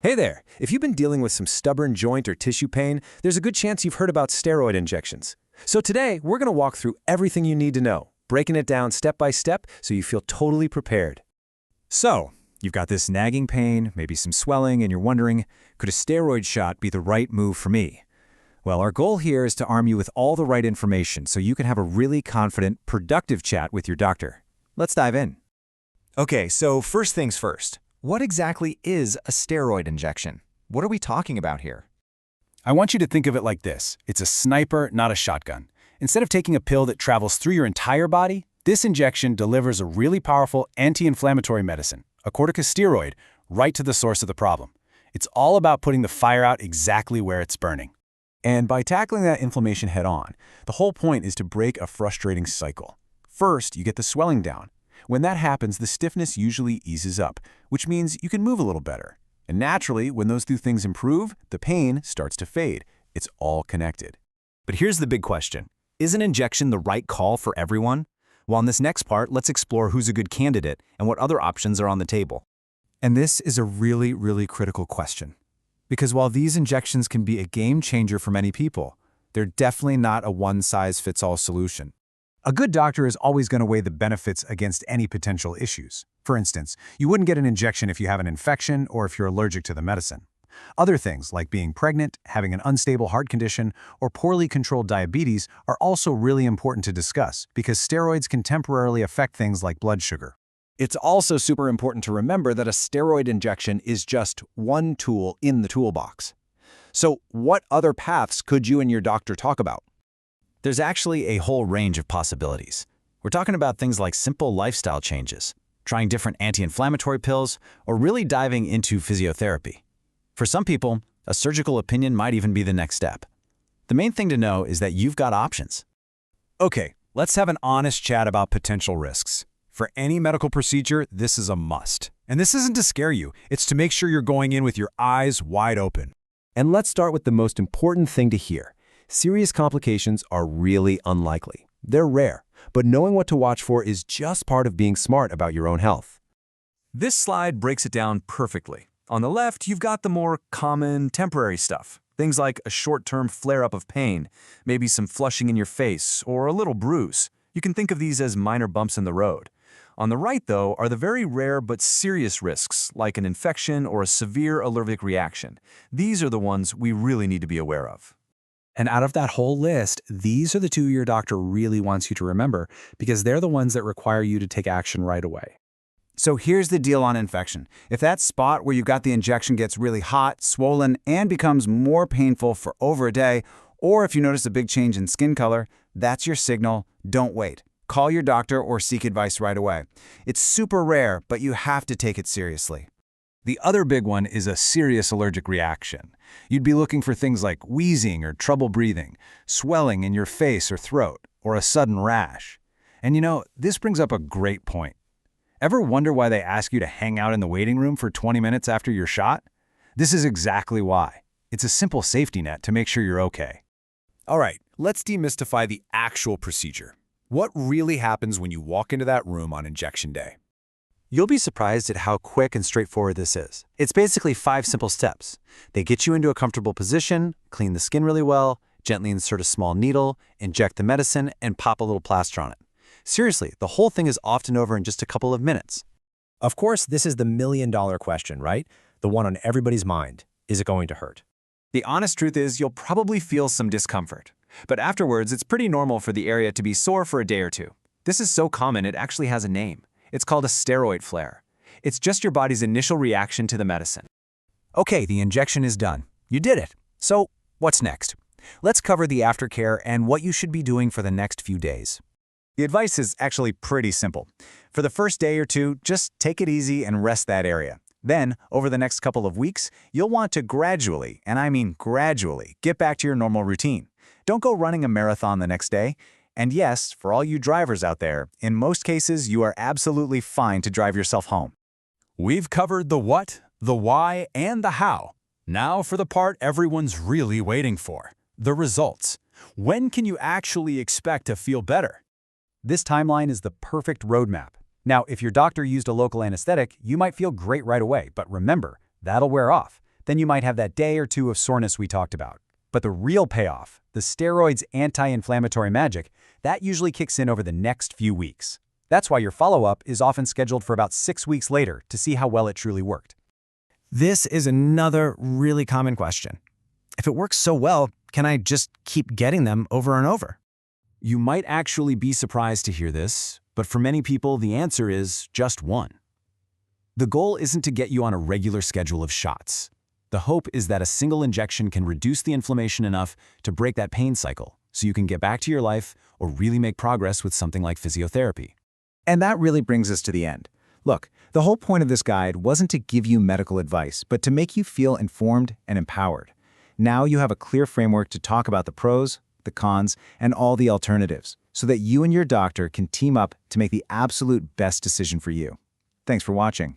Hey there! If you've been dealing with some stubborn joint or tissue pain, there's a good chance you've heard about steroid injections. So today, we're going to walk through everything you need to know, breaking it down step by step so you feel totally prepared. So, you've got this nagging pain, maybe some swelling, and you're wondering, could a steroid shot be the right move for me? Well, our goal here is to arm you with all the right information so you can have a really confident, productive chat with your doctor. Let's dive in. Okay, so first things first. What exactly is a steroid injection? What are we talking about here? I want you to think of it like this. It's a sniper, not a shotgun. Instead of taking a pill that travels through your entire body, this injection delivers a really powerful anti-inflammatory medicine, a corticosteroid, right to the source of the problem. It's all about putting the fire out exactly where it's burning. And by tackling that inflammation head-on, the whole point is to break a frustrating cycle. First, you get the swelling down. When that happens, the stiffness usually eases up, which means you can move a little better. And naturally, when those two things improve, the pain starts to fade. It's all connected. But here's the big question. Is an injection the right call for everyone? Well, in this next part, let's explore who's a good candidate and what other options are on the table. And this is a really critical question. Because while these injections can be a game changer for many people, they're definitely not a one-size-fits-all solution. A good doctor is always going to weigh the benefits against any potential issues. For instance, you wouldn't get an injection if you have an infection or if you're allergic to the medicine. Other things, like being pregnant, having an unstable heart condition, or poorly controlled diabetes, are also really important to discuss because steroids can temporarily affect things like blood sugar. It's also super important to remember that a steroid injection is just one tool in the toolbox. So what other paths could you and your doctor talk about? There's actually a whole range of possibilities. We're talking about things like simple lifestyle changes, trying different anti-inflammatory pills, or really diving into physiotherapy. For some people, a surgical opinion might even be the next step. The main thing to know is that you've got options. Okay, let's have an honest chat about potential risks. For any medical procedure, this is a must. And this isn't to scare you, it's to make sure you're going in with your eyes wide open. And let's start with the most important thing to hear. Serious complications are really unlikely. They're rare, but knowing what to watch for is just part of being smart about your own health. This slide breaks it down perfectly. On the left, you've got the more common temporary stuff. Things like a short-term flare-up of pain, maybe some flushing in your face, or a little bruise. You can think of these as minor bumps in the road. On the right, though, are the very rare but serious risks, like an infection or a severe allergic reaction. These are the ones we really need to be aware of. And out of that whole list, these are the two your doctor really wants you to remember because they're the ones that require you to take action right away. So here's the deal on infection. If that spot where you got the injection gets really hot, swollen, and becomes more painful for over a day, or if you notice a big change in skin color, that's your signal. Don't wait. Call your doctor or seek advice right away. It's super rare, but you have to take it seriously. The other big one is a serious allergic reaction. You'd be looking for things like wheezing or trouble breathing, swelling in your face or throat, or a sudden rash. And you know, this brings up a great point. Ever wonder why they ask you to hang out in the waiting room for 20 minutes after your shot? This is exactly why. It's a simple safety net to make sure you're okay. All right, let's demystify the actual procedure. What really happens when you walk into that room on injection day? You'll be surprised at how quick and straightforward this is. It's basically 5 simple steps. They get you into a comfortable position, clean the skin really well, gently insert a small needle, inject the medicine, and pop a little plaster on it. Seriously, the whole thing is often over in just a couple of minutes. Of course, this is the million-dollar question, right? The one on everybody's mind. Is it going to hurt? The honest truth is you'll probably feel some discomfort. But afterwards, it's pretty normal for the area to be sore for a day or two. This is so common it actually has a name. It's called a steroid flare. It's just your body's initial reaction to the medicine. Okay, the injection is done. You did it. So, what's next? Let's cover the aftercare and what you should be doing for the next few days. The advice is actually pretty simple. For the first day or two, just take it easy and rest that area. Then, over the next couple of weeks, you'll want to gradually, and I mean gradually, get back to your normal routine. Don't go running a marathon the next day. And yes, for all you drivers out there, in most cases, you are absolutely fine to drive yourself home. We've covered the what, the why, and the how. Now for the part everyone's really waiting for, the results. When can you actually expect to feel better? This timeline is the perfect roadmap. Now, if your doctor used a local anesthetic, you might feel great right away, but remember, that'll wear off. then you might have that day or two of soreness we talked about. But the real payoff, the steroids' anti-inflammatory magic, that usually kicks in over the next few weeks. That's why your follow-up is often scheduled for about 6 weeks later to see how well it truly worked. This is another really common question. If it works so well, can I just keep getting them over and over? You might actually be surprised to hear this, but for many people, the answer is just one. The goal isn't to get you on a regular schedule of shots. The hope is that a single injection can reduce the inflammation enough to break that pain cycle, so you can get back to your life or really make progress with something like physiotherapy. And that really brings us to the end. Look, the whole point of this guide wasn't to give you medical advice, but to make you feel informed and empowered. Now you have a clear framework to talk about the pros, the cons, and all the alternatives, so that you and your doctor can team up to make the absolute best decision for you. Thanks for watching.